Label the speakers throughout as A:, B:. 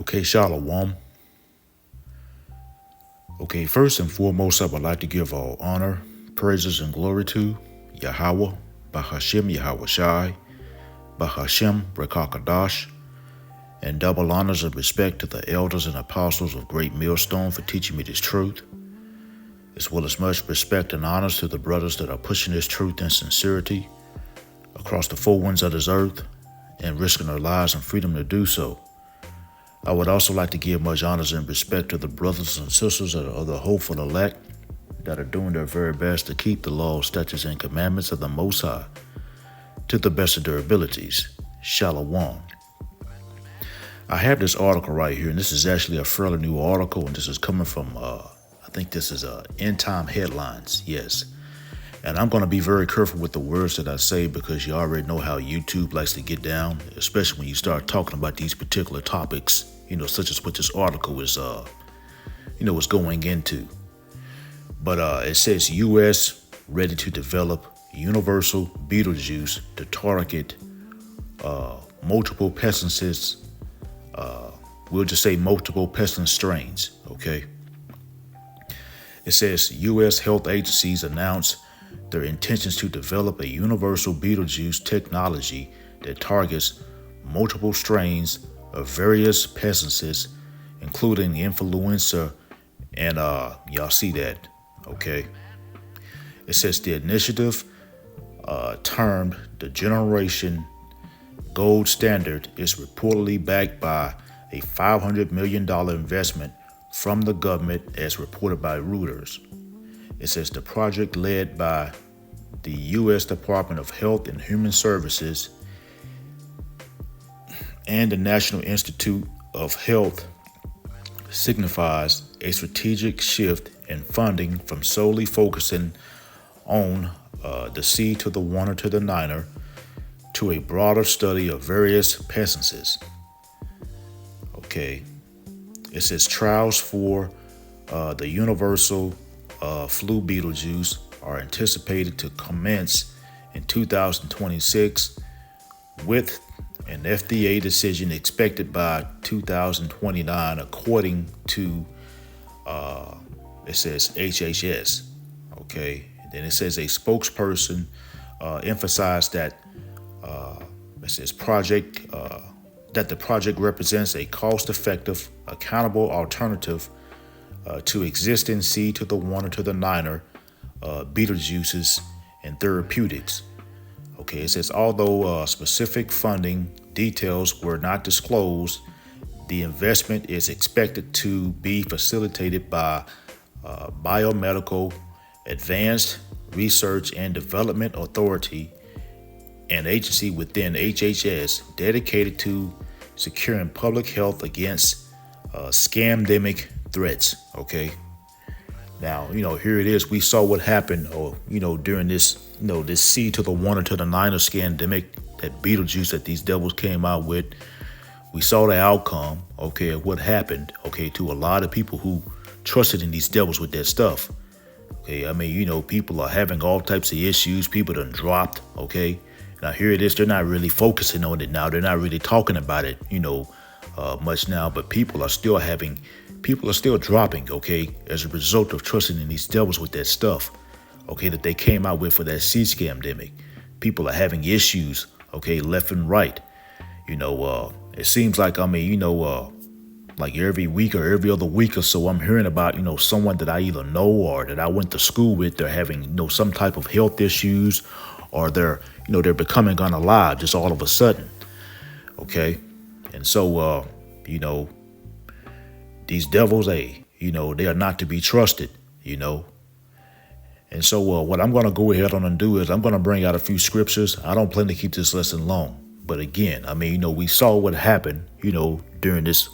A: Okay, Shalom. Okay, first and foremost, I would like to give all honor, praises, and glory to Yahweh, Bahashem Yahweh Shai, Bahashem Rekakadash, and double honors and respect to the elders and apostles of Great Millstone for teaching me this truth, as well as much respect and honors to the brothers that are pushing this truth in sincerity across the four winds of this earth and risking their lives and freedom to do so. I would also like to give much honors and respect to the brothers and sisters of the hopeful elect that are doing their very best to keep the laws, statutes, and commandments of the Most High to the best of their abilities. Shalom. I have this article right here, and this is actually a fairly new article, and this is coming from, I think this is End Time Headlines, yes. And I'm going to be very careful with the words that I say because you already know how YouTube likes to get down, especially when you start talking about these particular topics, such as what this article is, is going into. But it says U.S. ready to develop universal Beetlejuice to target multiple pesticides. We'll just say multiple pestilence strains, okay? It says U.S. health agencies announced their intentions to develop a universal Beetlejuice technology that targets multiple strains of various pesticides, including influenza, and y'all see that, okay? It says the initiative, termed the Generation Gold Standard, is reportedly backed by a $500 million investment from the government, as reported by Reuters. It says the project, led by the U.S. Department of Health and Human Services and the National Institute of Health, signifies a strategic shift in funding from solely focusing on the C to the 1 or to the 9er to a broader study of various pesticides. Okay. It says trials for the universal flu Beetlejuice are anticipated to commence in 2026, with an FDA decision expected by 2029, according to it says HHS. Okay, and then it says a spokesperson emphasized that it says that the project represents a cost-effective, accountable alternative to existing C to the 1 or to the 9er Beetlejuices and therapeutics. Okay, it says although specific funding details were not disclosed, the investment is expected to be facilitated by Biomedical Advanced Research and Development Authority, an agency within HHS dedicated to securing public health against scamdemic threats. Okay. Now, here it is. We saw what happened, during this, this C to the 1 or to the 9er scamdemic, that Beetlejuice that these devils came out with. We saw the outcome, okay, of what happened, okay, to a lot of people who trusted in these devils with that stuff. Okay, I mean, people are having all types of issues. People done dropped, okay. Now, here it is. They're not really focusing on it now. They're not really talking about it, much now. But people are still dropping, okay, as a result of trusting in these devils with that stuff, okay, that they came out with for that C scamdemic. People are having issues, okay, left and right. It seems like, like every week or every other week or so, I'm hearing about, someone that I either know or that I went to school with. They're having, some type of health issues, or they're becoming unalive just all of a sudden. Okay. And so, these devils, they are not to be trusted, And so what I'm going to go ahead on and do is I'm going to bring out a few scriptures. I don't plan to keep this lesson long. But again, we saw what happened, during this,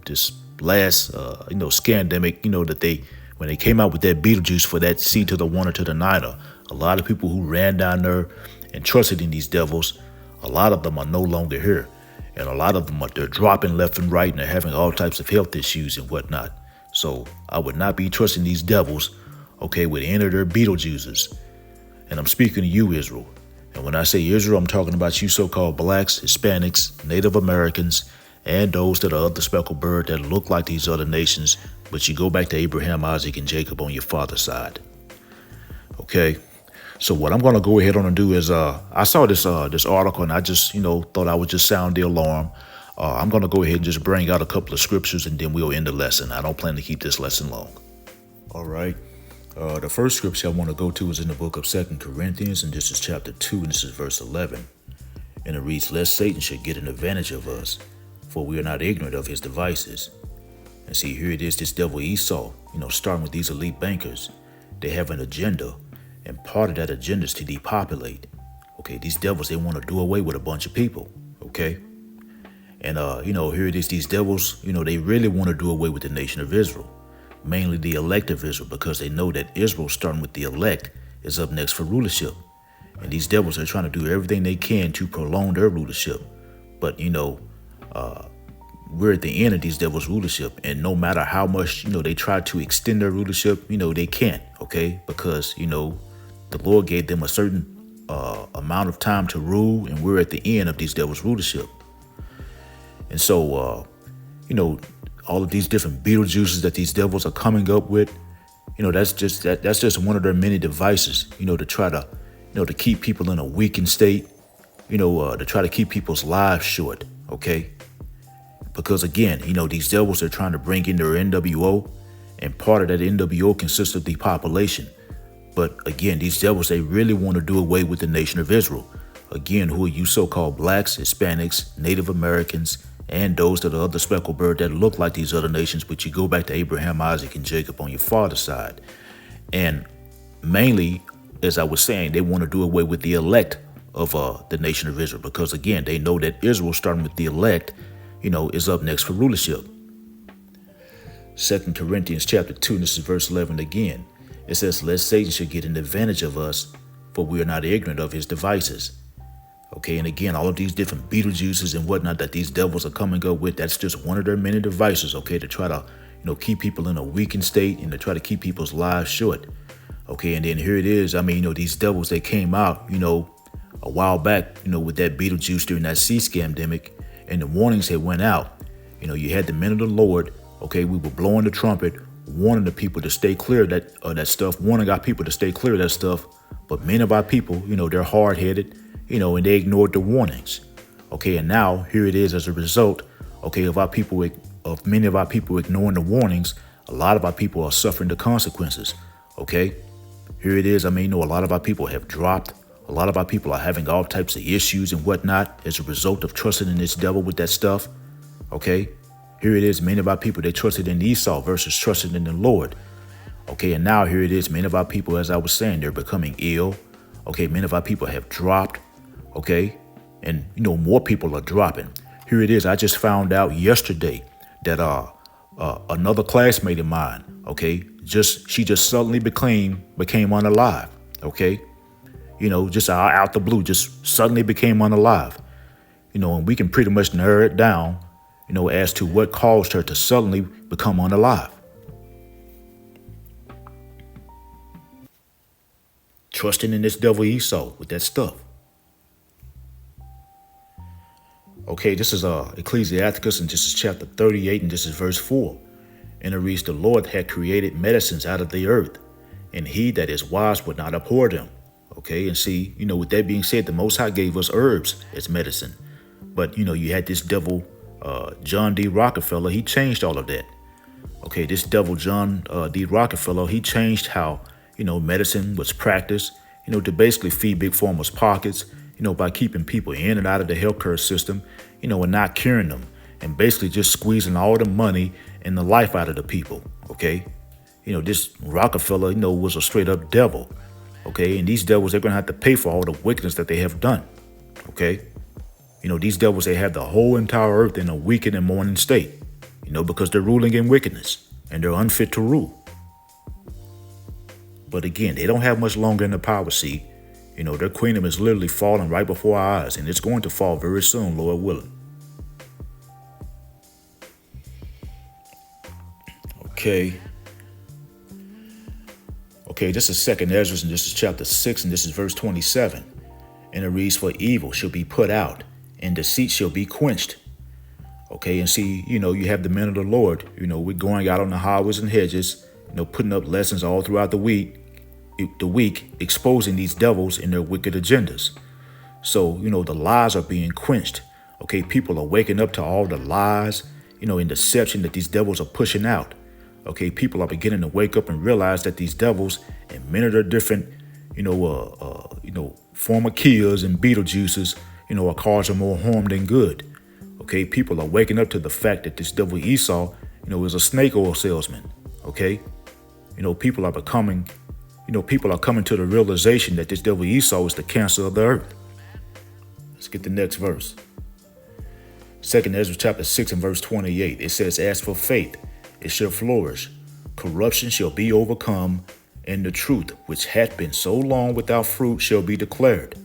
A: this last, scandemic, that when they came out with that Beetlejuice for that C to the 1 or to the 9er, a lot of people who ran down there and trusted in these devils, a lot of them are no longer here. And a lot of them they're dropping left and right, and they're having all types of health issues and whatnot. So I would not be trusting these devils, okay, with any of their Beetlejuices. And I'm speaking to you, Israel. And when I say Israel, I'm talking about you so-called blacks, Hispanics, Native Americans, and those that are of the speckled bird that look like these other nations, but you go back to Abraham, Isaac, and Jacob on your father's side. Okay. So what I'm gonna go ahead on and do is I saw this article and I just thought I would just sound the alarm. I'm gonna go ahead and just bring out a couple of scriptures and then we'll end the lesson. I don't plan to keep this lesson long. All right. The first scripture I want to go to is in the book of 2 Corinthians, and this is chapter 2, and this is verse 11. And it reads, "Lest Satan should get an advantage of us, for we are not ignorant of his devices." And see, here it is, this devil Esau, starting with these elite bankers. They have an agenda, and part of that agenda is to depopulate. Okay, these devils, they want to do away with a bunch of people. Okay. And, here it is, these devils, they really want to do away with the nation of Israel. Mainly the elect of Israel, because they know that Israel, starting with the elect, is up next for rulership. And these devils are trying to do everything they can to prolong their rulership. But, we're at the end of these devils' rulership. And no matter how much, they try to extend their rulership, they can't, okay? Because, the Lord gave them a certain amount of time to rule, and we're at the end of these devils' rulership. And so, all of these different Beetlejuices that these devils are coming up with, that's just one of their many devices, to try to, to keep people in a weakened state, to try to keep people's lives short, okay? Because again, these devils are trying to bring in their NWO, and part of that NWO consists of depopulation. But again, these devils, they really want to do away with the nation of Israel. Again, who are you so-called blacks, Hispanics, Native Americans, and those that are of the speckled bird that look like these other nations, but you go back to Abraham, Isaac, and Jacob on your father's side. And mainly, as I was saying, they want to do away with the elect of the nation of Israel, because again, they know that Israel, starting with the elect, is up next for rulership. 2 Corinthians chapter 2, and this is verse 11 again. It says, "Lest Satan should get an advantage of us, for we are not ignorant of his devices." Okay, and again, all of these different Beetlejuices and whatnot that these devils are coming up with, that's just one of their many devices, okay, to try to, keep people in a weakened state and to try to keep people's lives short. Okay, and then here it is. These devils, they came out, a while back, with that Beetlejuice during that C-scamdemic, and the warnings had went out. You had the men of the Lord, okay, we were blowing the trumpet, warning the people to stay clear of that stuff, warning our people to stay clear of that stuff. But many of our people, they're hard-headed, and they ignored the warnings. Okay, and now here it is as a result, okay, of many of our people ignoring the warnings. A lot of our people are suffering the consequences. Okay, here it is. A lot of our people have dropped. A lot of our people are having all types of issues and whatnot as a result of trusting in this devil with that stuff. Okay, here it is. Many of our people, they trusted in Esau versus trusting in the Lord. Okay, and now here it is. Many of our people, as I was saying, they're becoming ill. Okay, many of our people have dropped. Okay, and more people are dropping. Here it is. I just found out yesterday that another classmate of mine, okay, she just suddenly became unalive. Okay, just out the blue, just suddenly became unalive. And we can pretty much narrow it down, as to what caused her to suddenly become unalive. Trusting in this devil Esau with that stuff. Okay, this is Ecclesiasticus, and this is chapter 38, and this is verse 4. And it reads, "The Lord had created medicines out of the earth, and he that is wise would not abhor them." Okay, and see, with that being said, the Most High gave us herbs as medicine. But, you had this devil, John D. Rockefeller, he changed all of that. Okay, this devil, John D. Rockefeller, he changed how, medicine was practiced, to basically feed big pharma's pockets, by keeping people in and out of the healthcare system, and not curing them, and basically just squeezing all the money and the life out of the people. Okay, this Rockefeller, was a straight up devil. Okay, and these devils, they're going to have to pay for all the wickedness that they have done. Okay, these devils, they have the whole entire earth in a weakened and mourning state, because they're ruling in wickedness and they're unfit to rule. But again, they don't have much longer in the power seat. Their kingdom is literally falling right before our eyes, and it's going to fall very soon, Lord willing. Okay, this is 2 Ezra, and this is chapter 6, and this is verse 27. And it reads, "For evil shall be put out, and deceit shall be quenched." Okay, and see, you have the men of the Lord, we're going out on the highways and hedges, putting up lessons all throughout the week, exposing these devils and their wicked agendas. So, the lies are being quenched. Okay, people are waking up to all the lies, and deception that these devils are pushing out. Okay, people are beginning to wake up and realize that these devils and many of their different, former kills and Beetlejuices, are causing more harm than good. Okay, people are waking up to the fact that this devil Esau, is a snake oil salesman. Okay, people are coming to the realization that this devil Esau is the cancer of the earth. Let's get the next verse. 2 Ezra chapter 6 and verse 28. It says, as for faith, it shall flourish. Corruption shall be overcome, and the truth, which hath been so long without fruit, shall be declared.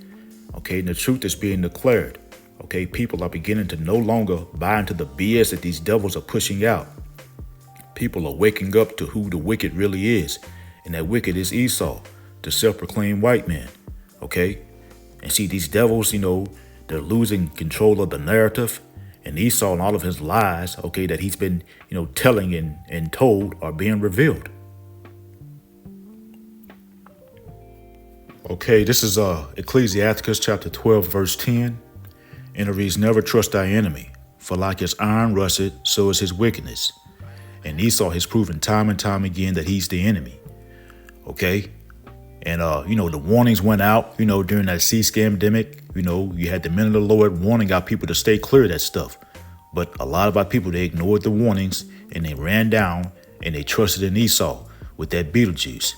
A: Okay, and the truth is being declared. Okay, people are beginning to no longer buy into the BS that these devils are pushing out. People are waking up to who the wicked really is, and that wicked is Esau, the self-proclaimed white man. Okay, and see, these devils, they're losing control of the narrative, and Esau and all of his lies, okay, that he's been, telling and told are being revealed. Okay, this is Ecclesiasticus chapter 12, verse 10. And it reads, never trust thy enemy, for like as iron rusteth, so is his wickedness. And Esau has proven time and time again that he's the enemy. Okay? And, the warnings went out, during that scamdemic. You had the men of the Lord warning our people to stay clear of that stuff. But a lot of our people, they ignored the warnings and they ran down and they trusted in Esau with that Beetlejuice.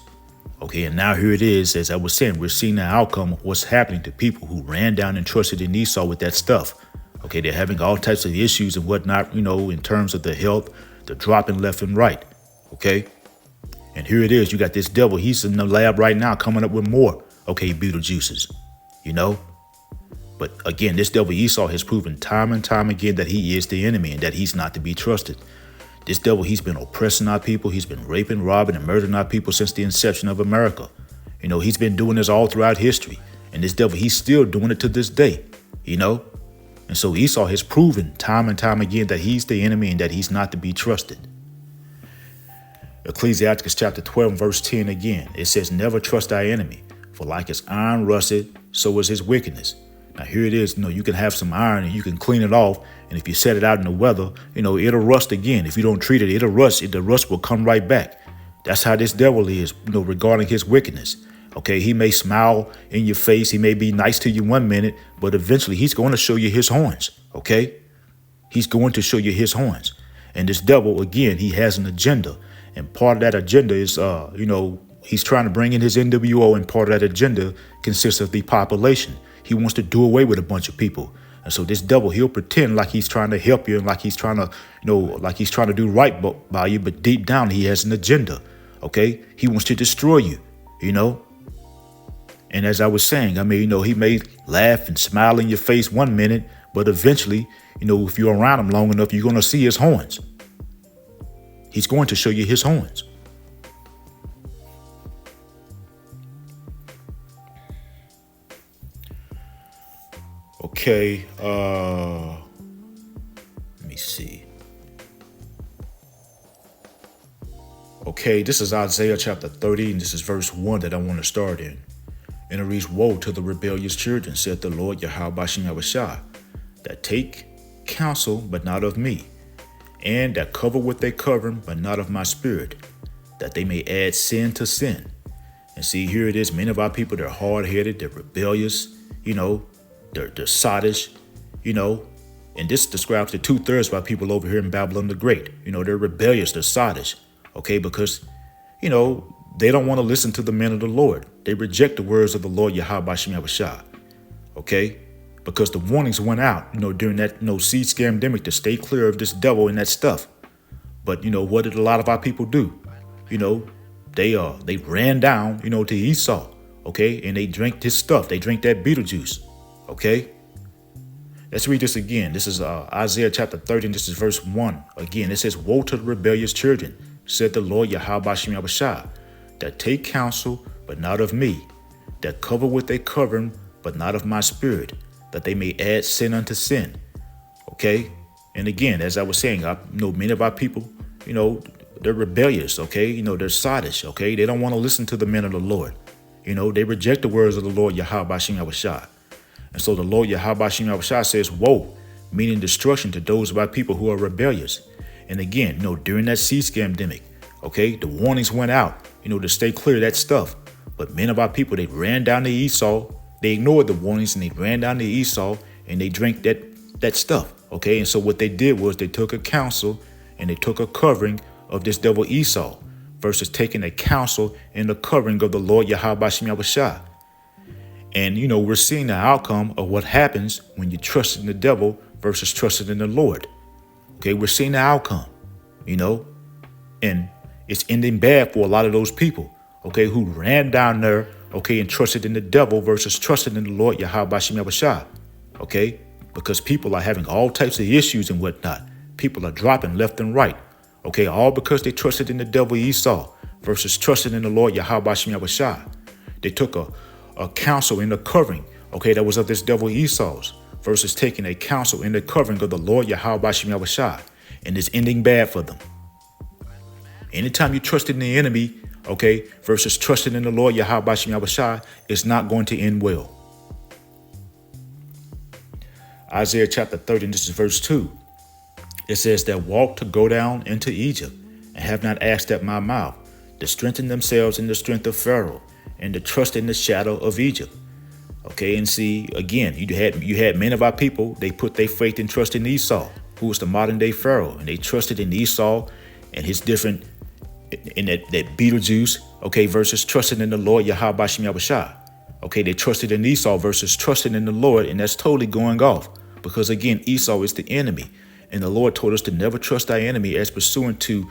A: Okay, and now here it is, as I was saying, we're seeing the outcome of what's happening to people who ran down and trusted in Esau with that stuff. Okay, they're having all types of issues and whatnot, in terms of the health, the dropping left and right. Okay, and here it is, you got this devil, he's in the lab right now coming up with more, Beetlejuices, But again, this devil Esau has proven time and time again that he is the enemy and that he's not to be trusted. This devil, he's been oppressing our people. He's been raping, robbing, and murdering our people since the inception of America. He's been doing this all throughout history. And this devil, he's still doing it to this day, And so Esau has proven time and time again that he's the enemy and that he's not to be trusted. Ecclesiasticus chapter 12, verse 10 again. It says, never trust thy enemy, for like as iron rusteth, so is his wickedness. Now here it is, you can have some iron and you can clean it off. And if you set it out in the weather, it'll rust again. If you don't treat it, it'll rust. The rust will come right back. That's how this devil is, regarding his wickedness. Okay, he may smile in your face. He may be nice to you one minute, but eventually he's going to show you his horns. Okay, he's going to show you his horns. And this devil, again, he has an agenda. And part of that agenda is, he's trying to bring in his NWO. And part of that agenda consists of the population. He wants to do away with a bunch of people. And so this devil, he'll pretend like he's trying to help you and like he's trying to, like he's trying to do right by you. But deep down, he has an agenda. Okay, he wants to destroy you, And as I was saying, he may laugh and smile in your face one minute, but eventually, if you're around him long enough, you're going to see his horns. He's going to show you his horns. Okay, let me see. Okay, this is Isaiah chapter 30, and this is verse 1 that I want to start in. And it reads, woe to the rebellious children, saith the Lord Yahweh Bashem Yahushua, that take counsel, but not of me, and that cover with their covering, but not of my spirit, that they may add sin to sin. And see, here it is, many of our people, they're hard-headed, they're rebellious, they're sottish, and this describes the 2/3 of our people over here in Babylon the Great. They're rebellious, they're sottish, because, they don't want to listen to the men of the Lord. They reject the words of the Lord Yahweh Bashem Yahushua, because the warnings went out, during that, seed scamdemic to stay clear of this devil and that stuff. But, what did a lot of our people do? They ran down, to Esau, and they drank his stuff. They drank that Beetlejuice. Okay, let's read this again. This is Isaiah chapter 30, and this is verse 1. Again, it says, woe to the rebellious children, said the Lord Yahweh Bashem Yahushua, that take counsel, but not of me, that cover with their covering, but not of my spirit, that they may add sin unto sin. Okay, And again, as I was saying, I know many of our people, they're rebellious, okay? They're sottish, okay? They don't want to listen to the men of the Lord. They reject the words of the Lord Yahweh Bashim Yahushua. And so the Lord Yahweh Bashim Yahushua says, woe, meaning destruction to those of our people who are rebellious. And again, during that seed scamdemic, okay, the warnings went out, to stay clear of that stuff. But many of our people, they ran down to Esau. They ignored the warnings and they ran down to Esau and they drank that stuff, okay? And so what they did was they took a counsel and they took a covering of this devil Esau versus taking a counsel and the covering of the Lord Yahweh Bashim Yahushua. And, we're seeing the outcome of what happens when you trust in the devil versus trusting in the Lord. Okay, we're seeing the outcome, and it's ending bad for a lot of those people, okay, who ran down there, okay, and trusted in the devil versus trusting in the Lord Yahweh Bashim Yahushua, okay, because people are having all types of issues and whatnot. People are dropping left and right, okay, all because they trusted in the devil Esau versus trusting in the Lord Yahweh Bashim Yahushua. They took a counsel in the covering, okay, that was of this devil Esau's versus taking a counsel in the covering of the Lord Yahweh Bashim Yahushua, and it's ending bad for them. Anytime you trust in the enemy, okay, versus trusting in the Lord Yahweh Bashim Yahushua, it's not going to end well. Isaiah chapter 30, and this is verse 2. It says that walk to go down into Egypt and have not asked at my mouth, to strengthen themselves in the strength of Pharaoh and to trust in the shadow of Egypt. Okay, and see, again, you had many of our people, they put their faith and trust in Esau, who was the modern day Pharaoh, and they trusted in Esau and his different, in that Beetlejuice, okay, versus trusting in the Lord Yahweh Bashim Yahushua. Okay, they trusted in Esau versus trusting in the Lord, and that's totally going off because, again, Esau is the enemy, and the Lord told us to never trust our enemy as pursuant to,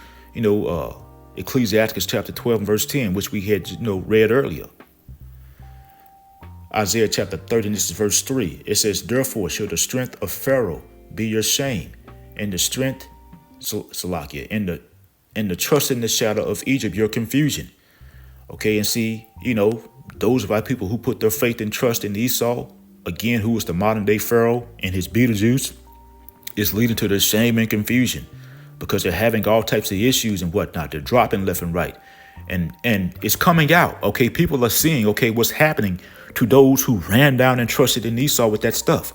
A: Ecclesiastes chapter 12 and verse 10, which we had, read earlier. Isaiah chapter 30, and this is verse 3. It says, therefore shall the strength of Pharaoh be your shame, and the strength, Salakia, and the trust in the shadow of Egypt, your confusion. Okay, and see, those of our people who put their faith and trust in Esau, again, who was the modern day Pharaoh and his Beetlejuice, is leading to their shame and confusion because they're having all types of issues and whatnot. They're dropping left and right. And it's coming out. Okay, people are seeing, okay, what's happening to those who ran down and trusted in Esau with that stuff.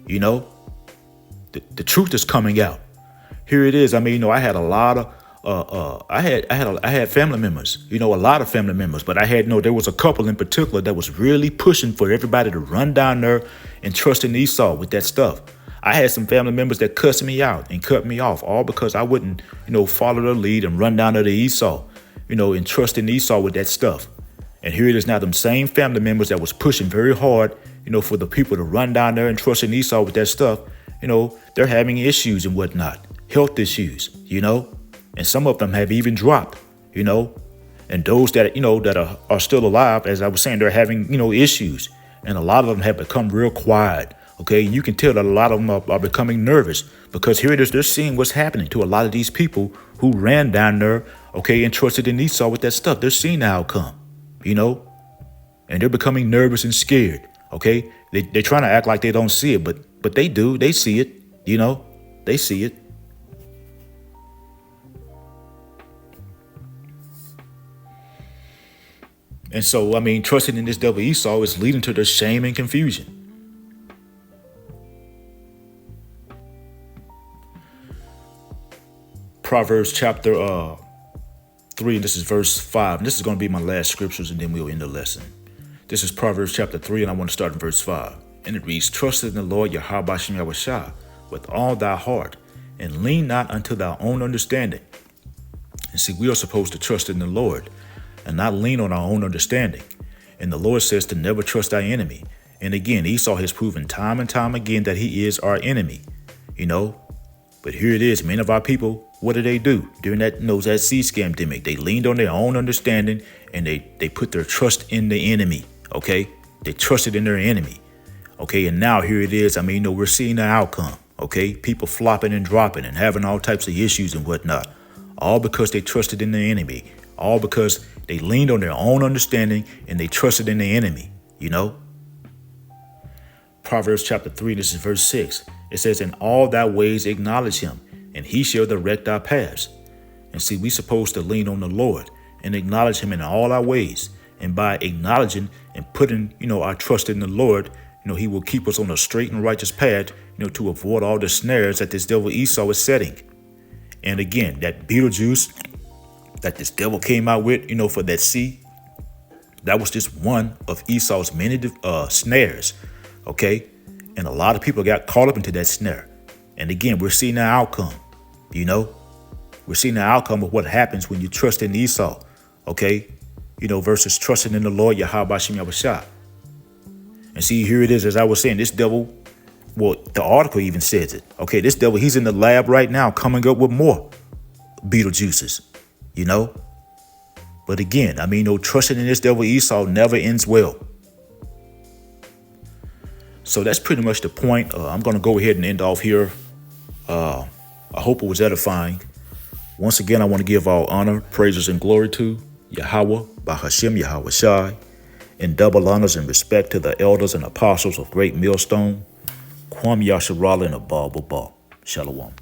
A: The truth is coming out. Here it is. I mean, I had a lot of I had family members, a lot of family members, but I had there was a couple in particular that was really pushing for everybody to run down there and trust in Esau with that stuff. I had some family members that cussed me out and cut me off, all because I wouldn't, follow their lead and run down to Esau, and trust in Esau with that stuff. And here it is now, them same family members that was pushing very hard, for the people to run down there and trust in Esau with that stuff, they're having issues and whatnot, health issues, and some of them have even dropped, and those that, that are still alive, as I was saying, they're having, issues, and a lot of them have become real quiet. Okay, you can tell that a lot of them are becoming nervous because here it is, they're seeing what's happening to a lot of these people who ran down there, okay, and trusted in Esau with that stuff. They're seeing the outcome, and they're becoming nervous and scared, okay? They're trying to act like they don't see it, but they do. They see it, they see it. And so, trusting in this devil Esau is leading to their shame and confusion. Proverbs chapter 3, and this is verse 5. And this is going to be my last scriptures, and then we'll end the lesson. This is Proverbs chapter 3, and I want to start in verse 5. And it reads, trust in the Lord Yahweh Bashim Yahushua with all thy heart, and lean not unto thy own understanding. And see, we are supposed to trust in the Lord and not lean on our own understanding. And the Lord says to never trust our enemy. And again, Esau has proven time and time again that he is our enemy, But here it is, many of our people, what do? During that seed scamdemic, they leaned on their own understanding and they put their trust in the enemy, okay? They trusted in their enemy, okay? And now here it is, we're seeing the outcome, okay? People flopping and dropping and having all types of issues and whatnot, all because they trusted in the enemy, all because they leaned on their own understanding and they trusted in the enemy, Proverbs chapter 3, this is verse 6. It says, in all thy ways acknowledge him, and he shall direct our paths. And see, we supposed to lean on the Lord and acknowledge him in all our ways. And by acknowledging and putting, our trust in the Lord, he will keep us on a straight and righteous path, to avoid all the snares that this devil Esau is setting. And again, that Beetlejuice that this devil came out with, for that sea, that was just one of Esau's many snares, okay? And a lot of people got caught up into that snare. And again, we're seeing the outcome, We're seeing the outcome of what happens when you trust in Esau, okay? Versus trusting in the Lord, Yahweh Shem Yahushua. And see, here it is, as I was saying, this devil, well, the article even says it. Okay, this devil, he's in the lab right now coming up with more Beetlejuices, But again, trusting in this devil Esau never ends well. So that's pretty much the point. I'm going to go ahead and end off here. I hope it was edifying. Once again, I want to give all honor, praises, and glory to Yahweh, Bahashem Yahweh Shai, and double honors and respect to the elders and apostles of Great Millstone, Kwam Yasharala and Abba Baba. Shalom.